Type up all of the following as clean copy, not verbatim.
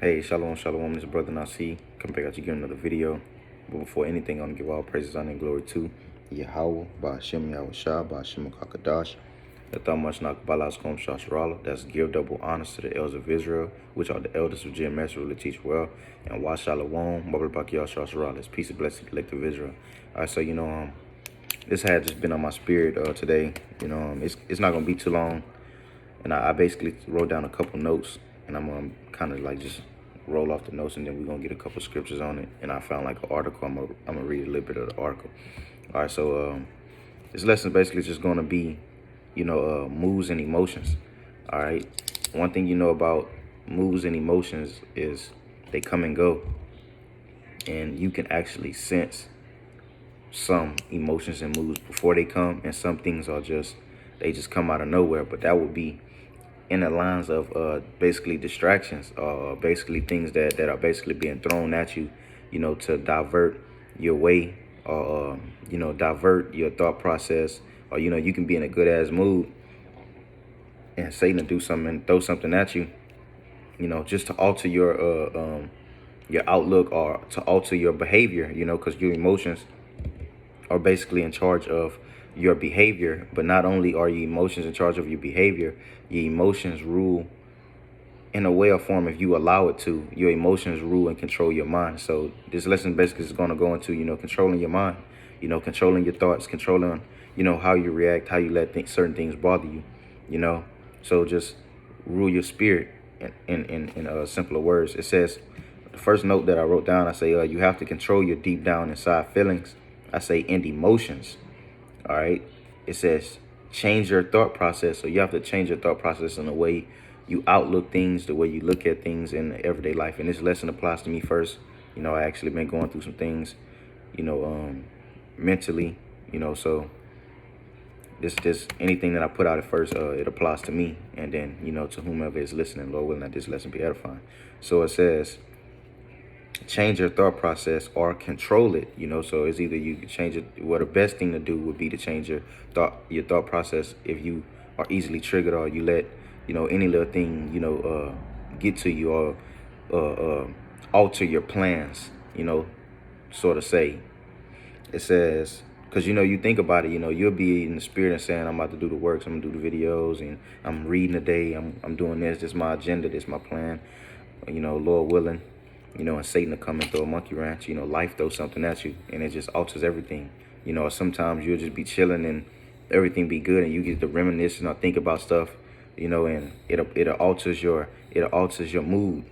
Hey, shalom, shalom, this brother Nasi. Come back at you again another video. But before anything, I'm going to give all praises, honor, and glory to Yahweh, Ba'ashem Yahweh Shah, Ba'ashem Kakadash. That's give double honors to the elders of Israel, which are the elders of Jim Master to teach well. And Wa Shalom, That's peace and blessing to the elect of Israel. All right, so, this had just been on my spirit today. It's not going to be too long. And I basically wrote down a couple notes, and I'm going to kind of like just roll off the notes, and then we're going to get a couple scriptures on it. And I found like an article. I'm going to read a little bit of the article. All right, so this lesson is basically just going to be, moods and emotions. All right. One thing you know about moods and emotions is they come and go. And you can actually sense some emotions and moods before they come, and some things are they just come out of nowhere. But that would be in the lines of basically distractions, basically things that are basically being thrown at you, to divert your way, or divert your thought process, or you can be in a good ass mood and Satan to do something and throw something at you, just to alter your outlook, or to alter your behavior, because your emotions are basically in charge of your behavior. But not only are your emotions in charge of your behavior, your emotions rule in a way or form. If you allow it to, your emotions rule and control your mind. So this lesson basically is going to go into, controlling your mind, controlling your thoughts, controlling, how you react, how you let certain things bother you, so just rule your spirit in simpler words. It says, the first note that I wrote down, I say, you have to control your deep down inside feelings. I say, and emotions. All right. It says, change your thought process. So you have to change your thought process in the way you outlook things, the way you look at things in everyday life. And this lesson applies to me first. I actually been going through some things, mentally, so this anything that I put out at first, it applies to me. And then, to whomever is listening, Lord willing, that this lesson be edifying. So it says, change your thought process or control it, so it's either you can change it. Well, the best thing to do would be to change your thought process if you are easily triggered, or you let any little thing get to you, or alter your plans, sort of say. It says, because you think about it, you'll be in the spirit and saying, I'm about to do the works, I'm gonna do the videos, and I'm reading today, I'm doing this is my agenda, this is my plan, Lord willing, and Satan will come and throw a monkey wrench, life throws something at you, and it just alters everything. Or sometimes you'll just be chilling and everything be good, and you get to reminisce or think about stuff, and it alters your mood.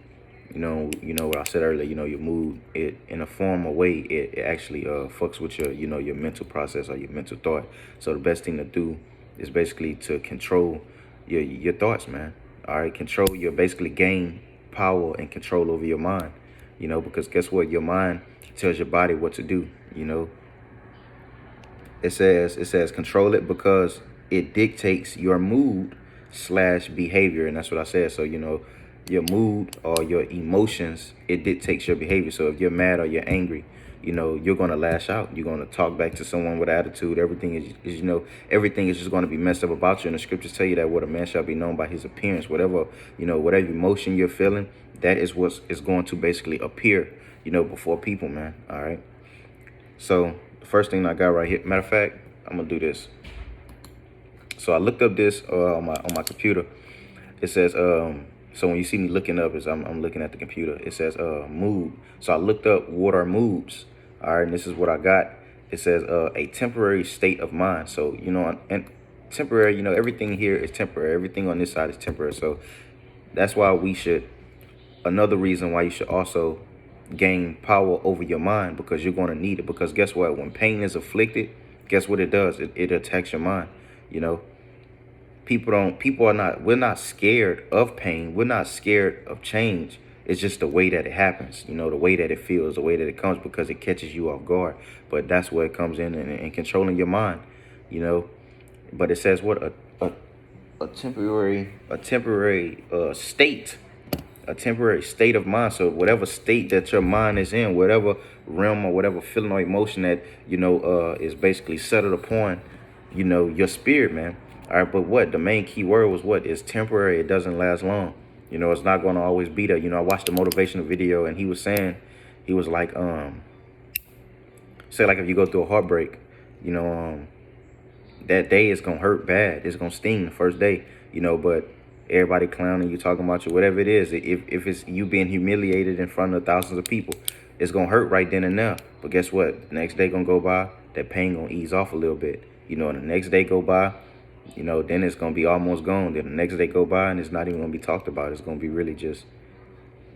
What I said earlier, your mood, it in a form or way, it actually fucks with your, your mental process or your mental thought. So the best thing to do is basically to control your thoughts, man. All right, control your, basically gain power and control over your mind. Because guess what? Your mind tells your body what to do, It says control it because it dictates your mood / behavior. And that's what I said. So, your mood or your emotions, it dictates your behavior. So if you're mad or you're angry, you're going to lash out. You're going to talk back to someone with attitude. Everything is everything is just going to be messed up about you. And the scriptures tell you that what a man shall be known by his appearance. Whatever emotion you're feeling, that is what is going to basically appear, before people, man. All right. So the first thing I got right here, matter of fact, I'm going to do this. So I looked up this on my computer. It says, so when you see me looking up, I'm looking at the computer. It says mood. So I looked up what are moods. All right, and this is what I got. It says a temporary state of mind. So, and temporary, everything here is temporary. Everything on this side is temporary. So that's why another reason why you should also gain power over your mind, because you're going to need it. Because guess what? When pain is afflicted, guess what it does? It attacks your mind, We're not scared of pain. We're not scared of change. It's just the way that it happens, the way that it feels, the way that it comes, because it catches you off guard. But that's where it comes in controlling your mind, But it says what a temporary state. A temporary state of mind. So whatever state that your mind is in, whatever realm or whatever feeling or emotion that, is basically settled upon, your spirit, man. All right, but what? The main key word was what? It's temporary. It doesn't last long. You know, it's not going to always be there. You know, I watched a motivational video and he was saying, he was like, say like if you go through a heartbreak, you know, that day is going to hurt bad. It's going to sting the first day, you know, but everybody clowning you, talking about you, whatever it is, if it's you being humiliated in front of thousands of people, it's going to hurt right then and there. But guess what? The next day going to go by, that pain going to ease off a little bit. You know, and the next day go by, you know, then it's going to be almost gone. Then the next day go by and it's not even going to be talked about. It's going to be really just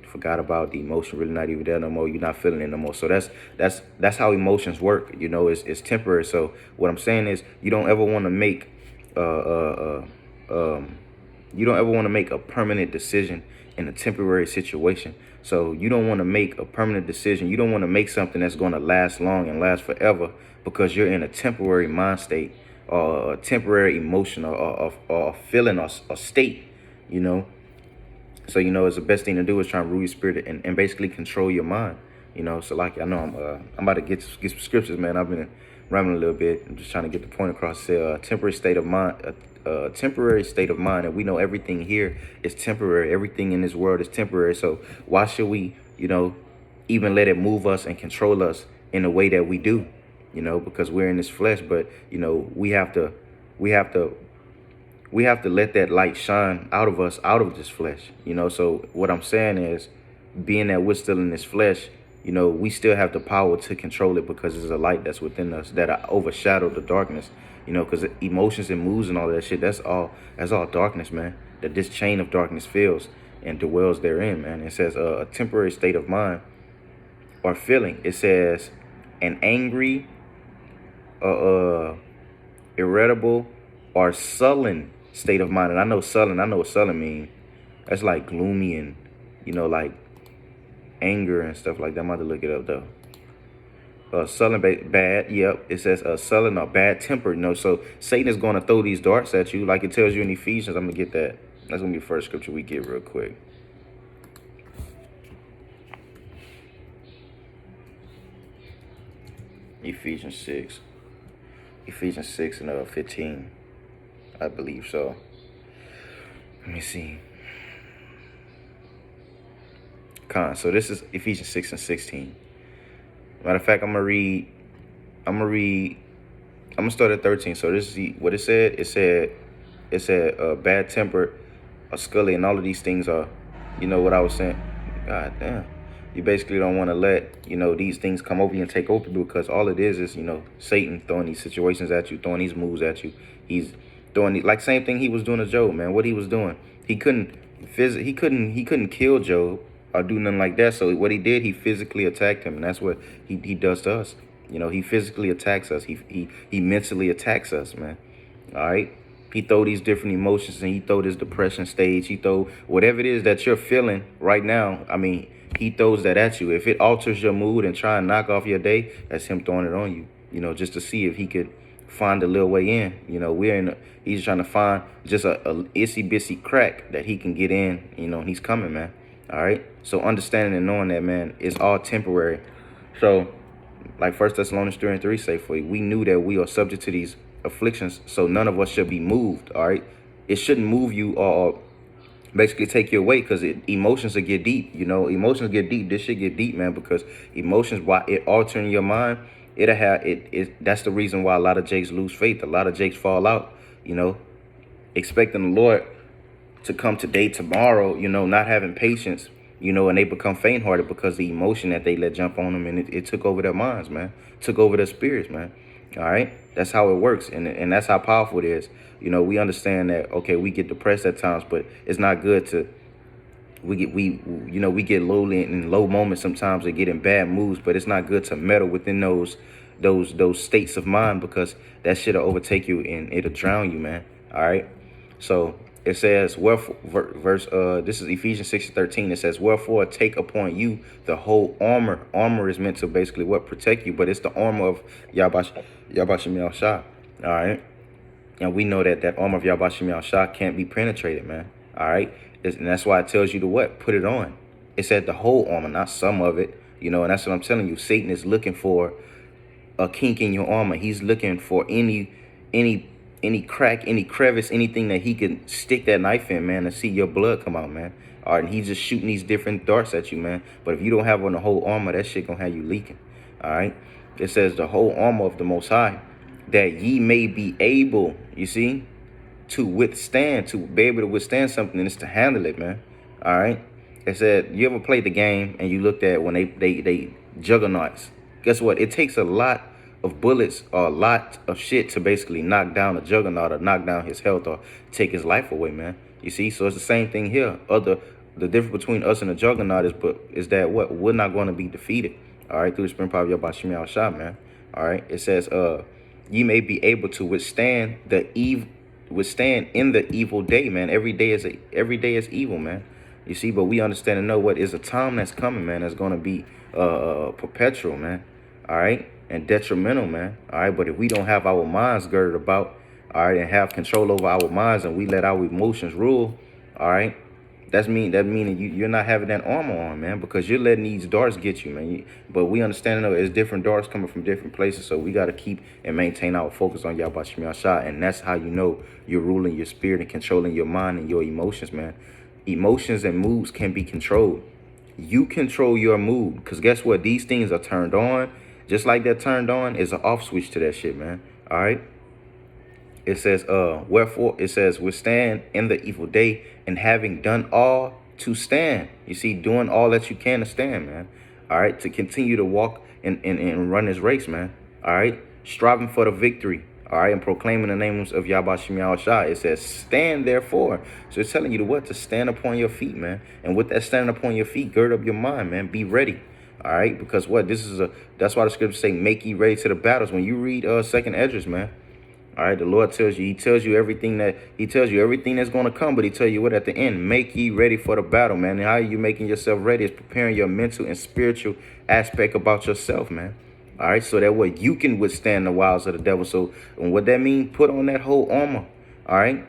forgot about. The emotion really not even there no more. You're not feeling it no more. So that's how emotions work. You know, it's temporary. So what I'm saying is you don't ever want to make you don't ever want to make a permanent decision in a temporary situation. So you don't want to make a permanent decision. You don't want to make something that's going to last long and last forever because you're in a temporary mind state or a temporary emotion or feeling or a state, you know. So, you know, it's the best thing to do is try and rule your spirit and basically control your mind, you know. So, like, I know I'm about to get some scriptures, man. I've been rambling a little bit. I'm just trying to get the point across. Say, temporary state of mind, temporary state of mind. And we know everything here is temporary. Everything in this world is temporary. So why should we, you know, even let it move us and control us in the way that we do, you know, because we're in this flesh. But, you know, we have to let that light shine out of us, out of this flesh, you know. So what I'm saying is, being that we're still in this flesh, you know, we still have the power to control it because there's a light that's within us that overshadow the darkness, you know, because emotions and moods and all that shit, that's all darkness, man, that this chain of darkness fills and dwells therein, man. It says a temporary state of mind or feeling. It says an angry, irritable, or sullen state of mind. And I know what sullen means. That's like gloomy and, you know, like anger and stuff like that. I'm about to look it up though. Sullen, bad. Yep. It says sullen or bad tempered. You know, so Satan is going to throw these darts at you, like it tells you in Ephesians. I'm gonna get that. That's gonna be the first scripture we get real quick. Ephesians 6 and 15. I believe so. Let me see. So this is Ephesians 6 and 16. Matter of fact, I'm gonna start at 13. So this is what it said. It said bad tempered, scully, and all of these things are, you know what I was saying. God damn. You basically don't want to let, you know, these things come over you and take over you, because all it is, you know, Satan throwing these situations at you, throwing these moves at you. He's throwing like same thing he was doing to Job, man. What he was doing, he couldn't kill Job or do nothing like that. So what he did, he physically attacked him, and that's what he does to us. You know, he physically attacks us. He mentally attacks us, man. All right. He throw these different emotions, and he throw this depression stage. He throw whatever it is that you're feeling right now. I mean, he throws that at you. If it alters your mood and try and knock off your day, that's him throwing it on you, you know, just to see if he could find a little way in. You know, he's trying to find just a itsy bitsy crack that he can get in, you know, and he's coming, man. All right. So understanding and knowing that, man, it's all temporary. So like 1 Thessalonians 3 and 3 say for you, we knew that we are subject to these afflictions, so none of us should be moved. All right. It shouldn't move you or basically take you away, because emotions will get deep. You know, emotions get deep. This shit get deep, man, because emotions, while it altering your mind, it'll have it. That's the reason why a lot of Jakes lose faith. A lot of Jakes fall out, you know, expecting the Lord to come today, tomorrow, you know, not having patience, you know, and they become faint-hearted because the emotion that they let jump on them, and it took over their minds, man, took over their spirits, man. All right, that's how it works, and that's how powerful it is. You know, we understand that, okay, we get depressed at times, but it's not good to we get lowly in low moments sometimes, or get in bad moods, but it's not good to meddle within those states of mind, because that shit'll overtake you and it'll drown you, man. All right, so it says, wherefore, this is Ephesians 6:13. It says, wherefore take upon you the whole armor. Armor is meant to basically protect you, but it's the armor of Yahbashim Shah. All right. And we know that armor of Yahbashim Shah can't be penetrated, man. All right. And that's why it tells you to put it on. It said the whole armor, not some of it. You know, and that's what I'm telling you. Satan is looking for a kink in your armor. He's looking for any crack, any crevice, anything that he can stick that knife in, man, and see your blood come out, man. All right, and he's just shooting these different darts at you, man. But if you don't have on the whole armor, that shit gonna have you leaking. All right. It says the whole armor of the Most High, that ye may be able, you see, to withstand, to be able to withstand something, and it's to handle it, man. All right. It said, you ever played the game and you looked at when they juggernauts? Guess what? It takes a lot of bullets or a lot of shit to basically knock down a juggernaut or knock down his health or take his life away, man. You see? So it's the same thing here. The difference between us and the juggernaut is that what? We're not going to be defeated. All right, through the spirit power of Yahweh Shem Yahweh, man. All right. It says, ye may be able to withstand in the evil day, man. Every day is evil, man. You see, but we understand and know what is a time that's coming, man, that's going to be perpetual, man. All right, and detrimental, man. All right, but if we don't have our minds girded about, all right, and have control over our minds, and we let our emotions rule, all right, that meaning you're not having that armor on, man, because you're letting these darts get you, man. But we understand and know there's different darts coming from different places, so we got to keep and maintain our focus on Yahweh Shem Yahshua, and that's how you know you're ruling your spirit and controlling your mind and your emotions, man. Emotions and moods can be controlled. You control your mood, because guess what? These things are turned on. Just like they're turned on is an off switch to that shit, man. All right. It says, wherefore, it says, withstand in the evil day, and having done all to stand. You see, doing all that you can to stand, man. All right. To continue to walk and run this race, man. All right. Striving for the victory. All right, and proclaiming the names of Yahweh Shem Yahweh. It says, stand therefore. So it's telling you to what? To stand upon your feet, man. And with that standing upon your feet, gird up your mind, man. Be ready. All right, because what? That's why the scriptures say, make ye ready to the battles. When you read Second Esdras, man. All right, the Lord tells you, he tells you everything that's going to come, but he tells you what at the end, make ye ready for the battle, man. And how are you making yourself ready? Is preparing your mental and spiritual aspect about yourself, man. All right, so that way you can withstand the wiles of the devil. So, and what that means, put on that whole armor. All right,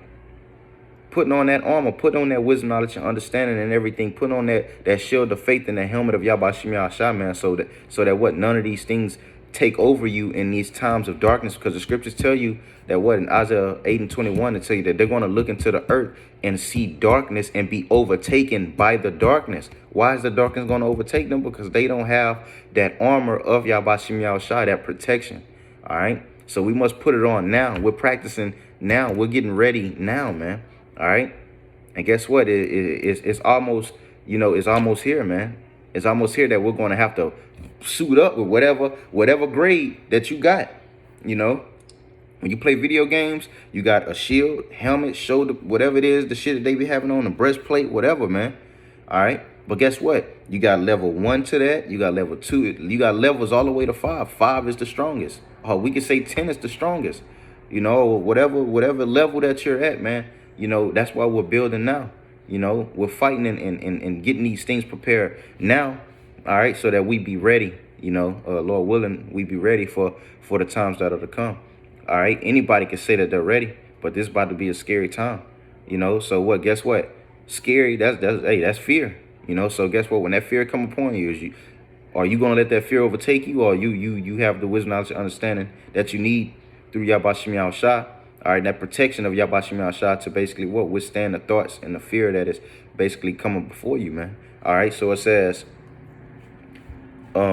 putting on that armor, put on that wisdom, knowledge, and understanding, and everything. Put on that shield of faith and the helmet of Yahweh Shem Yahshua, man. So that what, none of these things take over you in these times of darkness, because the scriptures tell you that what in Isaiah 8:21 they tell you that they're going to look into the earth and see darkness and be overtaken by the darkness. Why is the darkness going to overtake them? Because they don't have that armor of Yahweh Shem Yahshua, that protection. All right, so we must put it on now. We're practicing now. We're getting ready now, man. All right, and guess what? It's almost, it's almost here, man. It's almost here that we're going to have to suit up with whatever grade that you got. When you play video games, you got a shield, helmet, shoulder, whatever it is, the shit that they be having on, the breastplate, whatever, man. All right. But guess what? You got level 1 to that. You got level 2. You got levels all the way to 5. 5 is the strongest. Or we could say 10 is the strongest. Whatever level that you're at, man. That's why we're building now. We're fighting and getting these things prepared now. All right. So that we be ready, Lord willing, we be ready for the times that are to come. All right. Anybody can say that they're ready, but this is about to be a scary time, So what? Guess what? Scary. That's fear. So guess what? When that fear come upon you, are you gonna let that fear overtake you, or you have the wisdom, knowledge, and understanding that you need through Yahweh Shem Yahshua? All right, that protection of Yahweh Shem Yahshua to basically what? Withstand the thoughts and the fear that is basically coming before you, man. All right. So it says,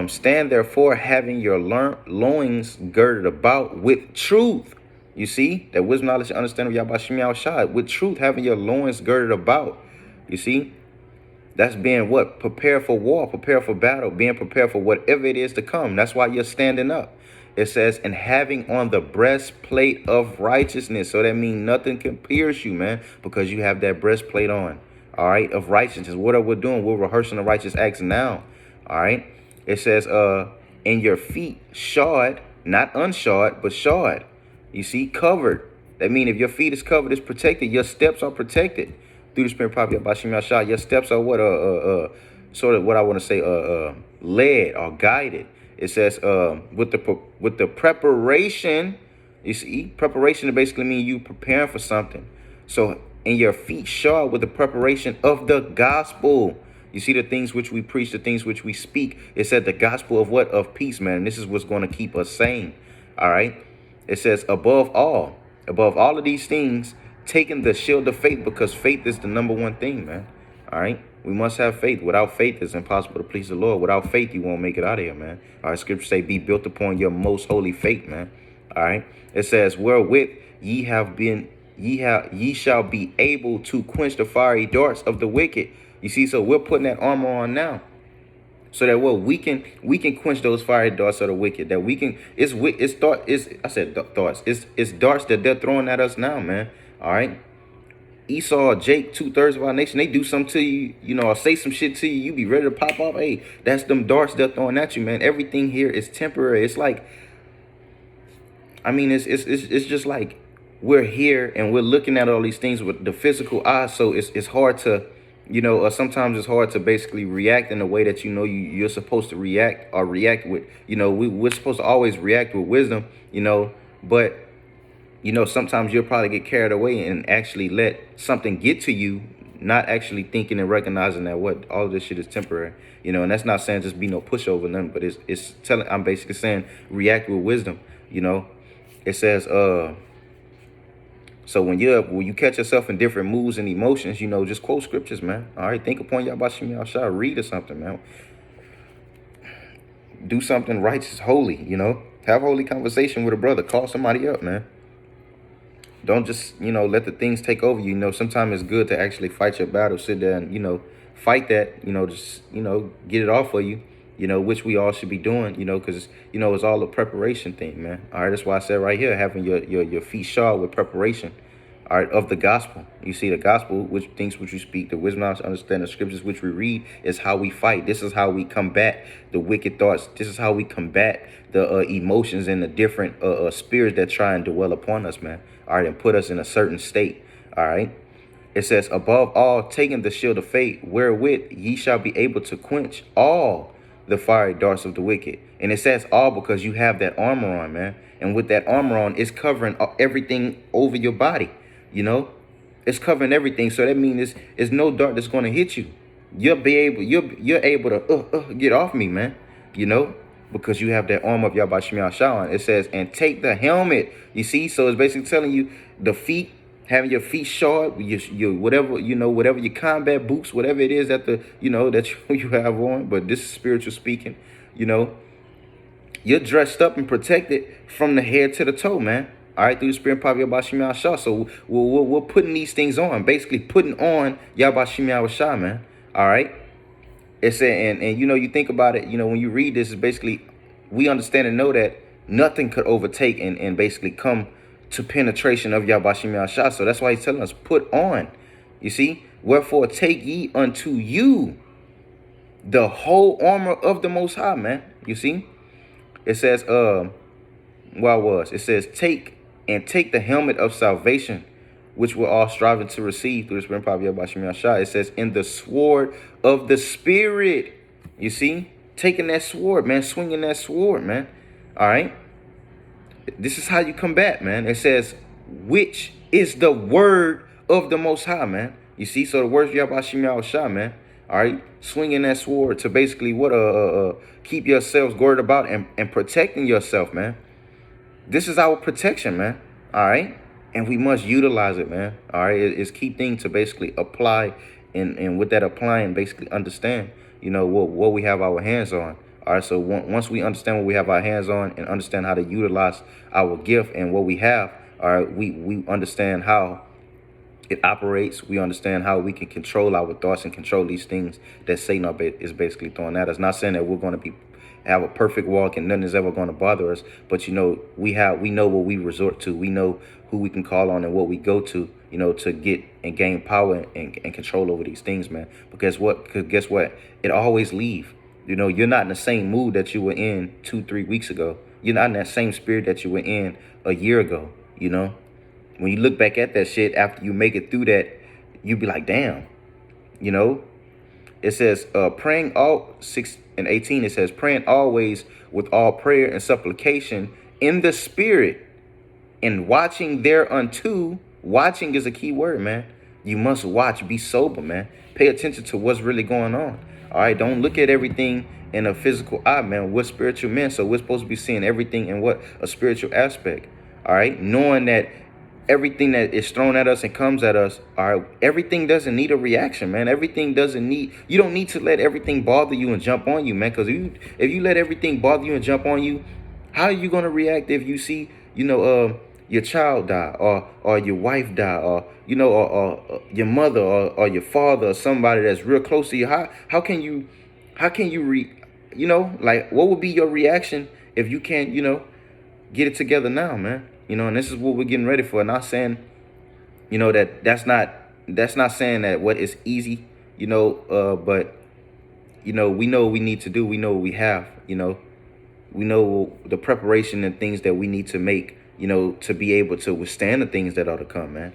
stand therefore, having your loins girded about with truth. You see, that wisdom, knowledge, and understanding of Yahweh Shem Yahshua, with truth, having your loins girded about. You see, that's being what? Prepared for war, prepared for battle, being prepared for whatever it is to come. That's why you're standing up. It says, and having on the breastplate of righteousness. So that means nothing can pierce you, man, because you have that breastplate on. All right, of righteousness. What are we doing? We're rehearsing the righteous acts now. All right. It says, and your feet shod, not unshod, but shod. You see, covered. That means if your feet is covered, it's protected. Your steps are protected through the spirit prophet of Shem Yahshua. Your steps are what sort of what I want to say, led or guided. It says, with the preparation. You see, preparation basically means you preparing for something. So, and your feet shod with the preparation of the gospel. You see, the things which we preach, the things which we speak. It said the gospel of what? Of peace, man. And this is what's going to keep us sane. All right. It says above all of these things, taking the shield of faith, because faith is the number one thing, man. All right. We must have faith. Without faith, it's impossible to please the Lord. Without faith, you won't make it out of here, man. All right, scripture say, be built upon your most holy faith, man. All right. It says, wherewith ye shall be able to quench the fiery darts of the wicked. You see, so we're putting that armor on now, so that what we can quench those fiery darts of the wicked. That we can, it's thoughts. It's darts that they're throwing at us now, man. All right. Esau, Jake, 2/3 of our nation, they do something to you, or say some shit to you, you be ready to pop off. Hey, that's them darts they're throwing at you, man. Everything here is temporary. It's like, I mean, it's just like we're here and we're looking at all these things with the physical eye. So it's hard to, sometimes it's hard to basically react in the way that you're supposed to react, or react with. We're supposed to always react with wisdom, but sometimes you'll probably get carried away and actually let something get to you, not actually thinking and recognizing that what all of this shit is temporary, and that's not saying just be no pushover, nothing, but it's telling, I'm basically saying react with wisdom, It says, so when you catch yourself in different moods and emotions, just quote scriptures, man. All right, think upon Yahbashim Yahshua, read or something, man. Do something righteous, holy, have holy conversation with a brother, call somebody up, man. Don't just, let the things take over you. Sometimes it's good to actually fight your battle, sit there and, fight that, just, get it off of you, which we all should be doing, because, it's all a preparation thing, man. All right, that's why I said right here, having your feet shod with preparation, all right, of the gospel. You see, the gospel, which things which you speak, the wisdom, knowledge, understand the scriptures which we read, is how we fight. This is how we combat the wicked thoughts. This is how we combat the emotions and the different spirits that try and dwell upon us, man. All right, and put us in a certain state. All right. It says, above all, taking the shield of faith, wherewith ye shall be able to quench all the fiery darts of the wicked. And it says all because you have that armor on, man. And with that armor on, it's covering everything over your body. It's covering everything. So that means it's no dart that's going to hit you. You're able to get off me, man. Because you have that armor of Yahbashim Yahshua on. It says, and take the helmet. You see, so it's basically telling you the feet, having your feet shod, your whatever, whatever your combat boots, whatever it is that that you have on. But this is spiritual speaking. You're dressed up and protected from the head to the toe, man. All right, through the spirit and power of Yahbashim Yahshua. So we're putting these things on, basically putting on Yahbashim Yahshua, man. All right. It said, and you think about it, when you read this, is basically we understand and know that nothing could overtake and basically come to penetration of Yahbashim Yahshua. So that's why he's telling us, put on. You see, wherefore take ye unto you the whole armor of the Most High, man. You see, it says, it says, take the helmet of salvation, which we're all striving to receive through the spirit and power of Yahbashim Yahshua. It says, in the sword of the spirit. You see, taking that sword, man, swinging that sword, man. All right. This is how you combat, man. It says, which is the word of the Most High, man. You see, so the words of Yahbashim Yahshua, man. All right, swinging that sword to basically keep yourselves girded about and protecting yourself, man. This is our protection, man. All right. And we must utilize it, man. All right. It's key thing to basically apply and with that applying, basically understand, what we have our hands on. All right. So once we understand what we have our hands on and understand how to utilize our gift and what we have, all right, we understand how it operates. We understand how we can control our thoughts and control these things that Satan is basically throwing at us. Not saying that we're going to have a perfect walk and nothing is ever going to bother us, but we know what we resort to. We know who we can call on and what we go to, to get and gain power and control over these things, man. Because guess what? It always leave. You're not in the same mood that you were in 2-3 weeks ago. You're not in that same spirit that you were in a year ago. When you look back at that shit after you make it through that, you be like, damn, It says, praying all 6 and 18, it says, praying always with all prayer and supplication in the spirit and watching thereunto. Watching is a key word, man. You must watch, be sober, man. Pay attention to what's really going on. All right, don't look at everything in a physical eye, man. We're spiritual men, so we're supposed to be seeing everything in a spiritual aspect. All right, knowing that everything that is thrown at us and comes at us, all right, everything doesn't need a reaction, man. Everything doesn't need, you don't need to let everything bother you and jump on you, man. Because if you let everything bother you and jump on you, how are you going to react if you see, your child die, or your wife die, or, or your mother, or your father, or somebody that's real close to you? How can you like, what would be your reaction if you can't, get it together now, man? And this is what we're getting ready for. Not saying, that's not saying that what is easy, but we know what we need to do. We know what we have, we know the preparation and things that we need to make, to be able to withstand the things that are to come, man.